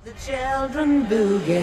The children boogie.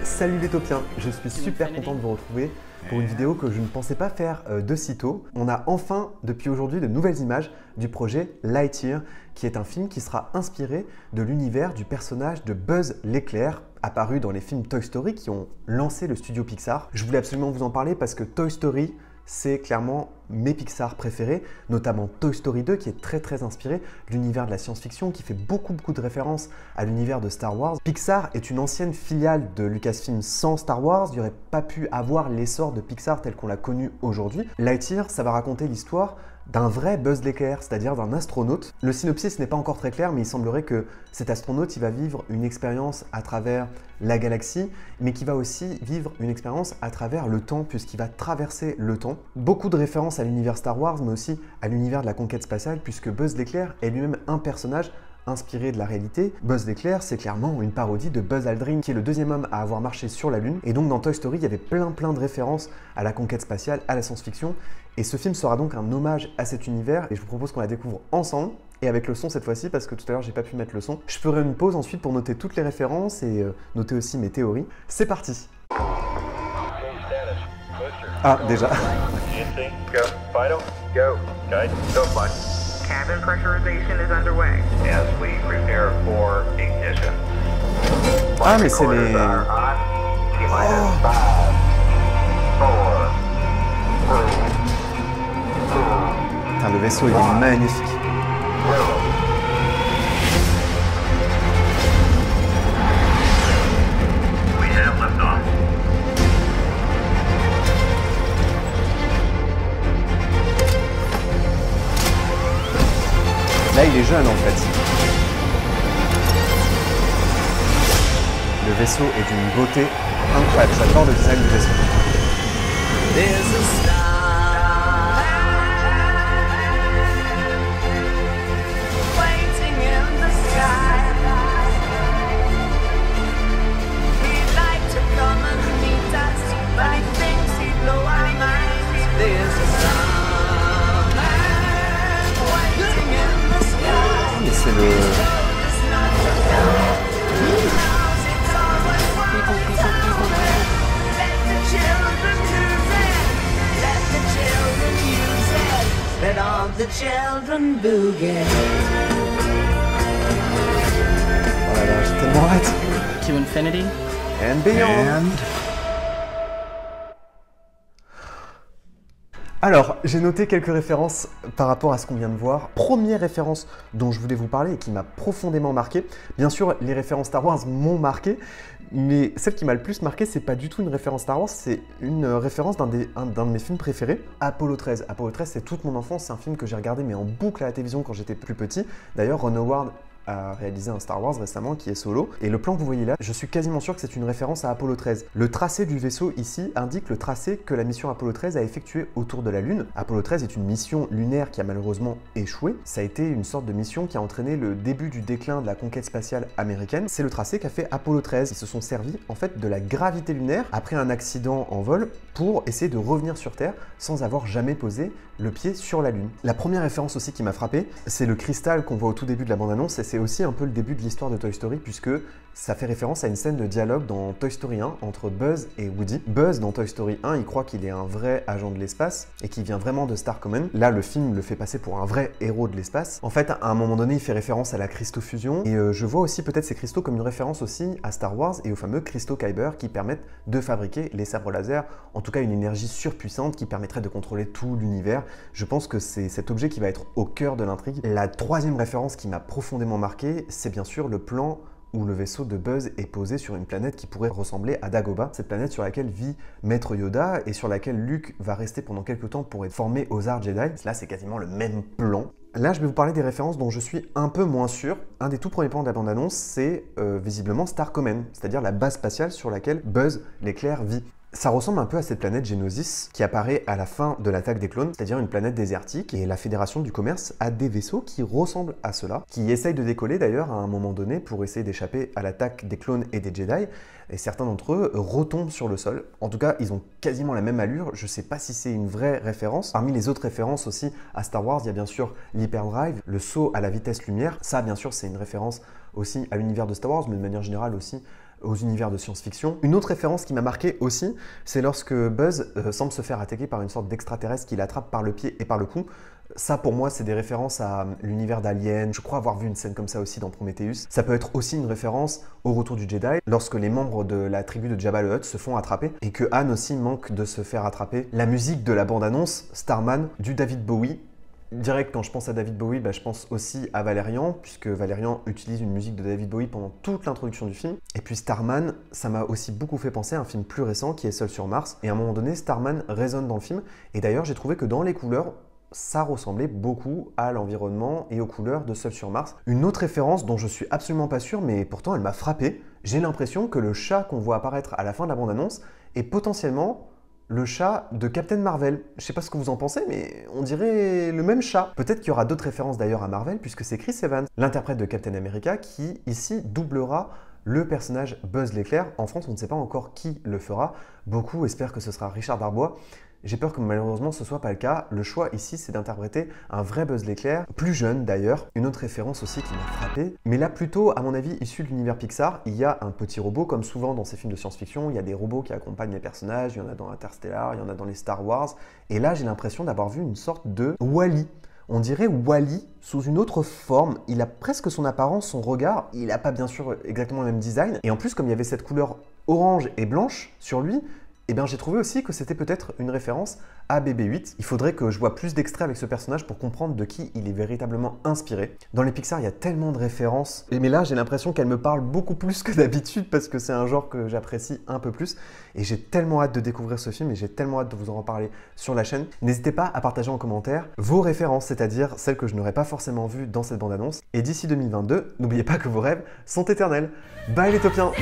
Salut les Topiens, je suis super content de vous retrouver pour une vidéo que je ne pensais pas faire de sitôt. On a enfin, depuis aujourd'hui, de nouvelles images du projet Lightyear, qui est un film qui sera inspiré de l'univers du personnage de Buzz l'éclair, apparu dans les films Toy Story qui ont lancé le studio Pixar. Je voulais absolument vous en parler parce que Toy Story, c'est clairement mes Pixar préférés, notamment Toy Story 2 qui est très inspiré de l'univers de la science-fiction, qui fait beaucoup de références à l'univers de Star Wars. Pixar est une ancienne filiale de Lucasfilm sans Star Wars, il n'y aurait pas pu avoir l'essor de Pixar tel qu'on l'a connu aujourd'hui. Lightyear, ça va raconter l'histoire d'un vrai Buzz l'éclair, c'est-à-dire d'un astronaute. Le synopsis n'est pas encore très clair, mais il semblerait que cet astronaute il va vivre une expérience à travers la galaxie, mais qui va aussi vivre une expérience à travers le temps, puisqu'il va traverser le temps. Beaucoup de références à l'univers Star Wars, mais aussi à l'univers de la conquête spatiale, puisque Buzz l'éclair est lui-même un personnage inspiré de la réalité. Buzz l'éclair, c'est clairement une parodie de Buzz Aldrin, qui est le deuxième homme à avoir marché sur la Lune. Et donc dans Toy Story, il y avait plein de références à la conquête spatiale, à la science-fiction. Et ce film sera donc un hommage à cet univers. Et je vous propose qu'on la découvre ensemble, et avec le son cette fois-ci, parce que tout à l'heure, j'ai pas pu mettre le son. Je ferai une pause ensuite pour noter toutes les références et noter aussi mes théories. C'est parti! Ah, déjà. Cabin pressurization is underway as we prepare for ignition. Ah, mais c'est les... Putain, le vaisseau, il est magnifique. We have liftoff. Là, il est jeune en fait. Le vaisseau est d'une beauté incroyable. J'adore le design du vaisseau. There's a star waiting in the sky. He'd like to come and meet us, but he thinks he'd blow our minds. There's a star waiting in the sky. Mais c'est le... Let all the children boogie. Oh là là, j'ai tellement hâte. To infinity And beyond. Alors, j'ai noté quelques références par rapport à ce qu'on vient de voir. Première référence dont je voulais vous parler et qui m'a profondément marqué. Bien sûr, les références Star Wars m'ont marqué, mais celle qui m'a le plus marqué, c'est pas du tout une référence Star Wars, c'est une référence d'un de mes films préférés, Apollo 13. Apollo 13, c'est toute mon enfance, c'est un film que j'ai regardé mais en boucle à la télévision quand j'étais plus petit. D'ailleurs, Ron Howard a réalisé un Star Wars récemment qui est Solo. Et le plan que vous voyez là, je suis quasiment sûr que c'est une référence à Apollo 13. Le tracé du vaisseau ici indique le tracé que la mission Apollo 13 a effectué autour de la Lune. Apollo 13 est une mission lunaire qui a malheureusement échoué. Ça a été une sorte de mission qui a entraîné le début du déclin de la conquête spatiale américaine. C'est le tracé qu'a fait Apollo 13. Ils se sont servis en fait de la gravité lunaire après un accident en vol pour essayer de revenir sur Terre sans avoir jamais posé le pied sur la Lune. La première référence aussi qui m'a frappé, c'est le cristal qu'on voit au tout début de la bande-annonce, et c'est aussi un peu le début de l'histoire de Toy Story puisque ça fait référence à une scène de dialogue dans Toy Story 1 entre Buzz et Woody. Buzz, dans Toy Story 1, il croit qu'il est un vrai agent de l'espace et qu'il vient vraiment de Star Command. Là, le film le fait passer pour un vrai héros de l'espace. En fait, à un moment donné, il fait référence à la cristaux-fusion et je vois aussi peut-être ces cristaux comme une référence aussi à Star Wars et aux fameux cristaux Kyber qui permettent de fabriquer les sabres laser, en tout cas une énergie surpuissante qui permettrait de contrôler tout l'univers. Je pense que c'est cet objet qui va être au cœur de l'intrigue. La troisième référence qui m'a profondément marqué, c'est bien sûr le plan où le vaisseau de Buzz est posé sur une planète qui pourrait ressembler à Dagobah, cette planète sur laquelle vit Maître Yoda et sur laquelle Luke va rester pendant quelques temps pour être formé aux arts Jedi. Là, c'est quasiment le même plan. Là, je vais vous parler des références dont je suis un peu moins sûr. Un des tout premiers plans de la bande-annonce, c'est visiblement Star Command, c'est-à-dire la base spatiale sur laquelle Buzz l'éclair vit. Ça ressemble un peu à cette planète Geonosis qui apparaît à la fin de l'attaque des clones, c'est-à-dire une planète désertique, et la Fédération du Commerce a des vaisseaux qui ressemblent à cela, qui essayent de décoller d'ailleurs à un moment donné pour essayer d'échapper à l'attaque des clones et des Jedi, et certains d'entre eux retombent sur le sol. En tout cas, ils ont quasiment la même allure, je sais pas si c'est une vraie référence. Parmi les autres références aussi à Star Wars, il y a bien sûr l'hyperdrive, le saut à la vitesse lumière, ça bien sûr c'est une référence aussi à l'univers de Star Wars, mais de manière générale aussi aux univers de science-fiction. Une autre référence qui m'a marqué aussi, c'est lorsque Buzz semble se faire attaquer par une sorte d'extraterrestre qui l'attrape par le pied et par le cou. Ça, pour moi, c'est des références à l'univers d'Alien. Je crois avoir vu une scène comme ça aussi dans Prometheus. Ça peut être aussi une référence au retour du Jedi, lorsque les membres de la tribu de Jabba le Hutt se font attraper et que Han aussi manque de se faire attraper. La musique de la bande-annonce, Starman, du David Bowie. Direct, quand je pense à David Bowie, je pense aussi à Valérian, puisque Valérian utilise une musique de David Bowie pendant toute l'introduction du film. Et puis Starman, ça m'a aussi beaucoup fait penser à un film plus récent qui est Seul sur Mars. Et à un moment donné, Starman résonne dans le film. Et d'ailleurs, j'ai trouvé que dans les couleurs, ça ressemblait beaucoup à l'environnement et aux couleurs de Seul sur Mars. Une autre référence dont je suis absolument pas sûr, mais pourtant elle m'a frappé. J'ai l'impression que le chat qu'on voit apparaître à la fin de la bande-annonce est potentiellement le chat de Captain Marvel. Je sais pas ce que vous en pensez, mais on dirait le même chat. Peut-être qu'il y aura d'autres références d'ailleurs à Marvel, puisque c'est Chris Evans, l'interprète de Captain America, qui ici doublera le personnage Buzz l'éclair. En France, on ne sait pas encore qui le fera. Beaucoup espèrent que ce sera Richard Darbois. J'ai peur que malheureusement ce soit pas le cas. Le choix ici, c'est d'interpréter un vrai Buzz l'éclair, plus jeune d'ailleurs. Une autre référence aussi qui m'a frappé, mais là plutôt à mon avis issu de l'univers Pixar. Il y a un petit robot, comme souvent dans ces films de science-fiction, il y a des robots qui accompagnent les personnages, il y en a dans Interstellar, il y en a dans les Star Wars, et là j'ai l'impression d'avoir vu une sorte de Wall-E. On dirait Wall-E sous une autre forme, il a presque son apparence, son regard, il n'a pas bien sûr exactement le même design, et en plus comme il y avait cette couleur orange et blanche sur lui, eh bien j'ai trouvé aussi que c'était peut-être une référence à BB-8. Il faudrait que je vois plus d'extraits avec ce personnage pour comprendre de qui il est véritablement inspiré. Dans les Pixar, il y a tellement de références, mais là j'ai l'impression qu'elles me parlent beaucoup plus que d'habitude parce que c'est un genre que j'apprécie un peu plus et j'ai tellement hâte de découvrir ce film et j'ai tellement hâte de vous en reparler sur la chaîne. N'hésitez pas à partager en commentaire vos références, c'est-à-dire celles que je n'aurais pas forcément vues dans cette bande-annonce. Et d'ici 2022, n'oubliez pas que vos rêves sont éternels. Bye les Topiens!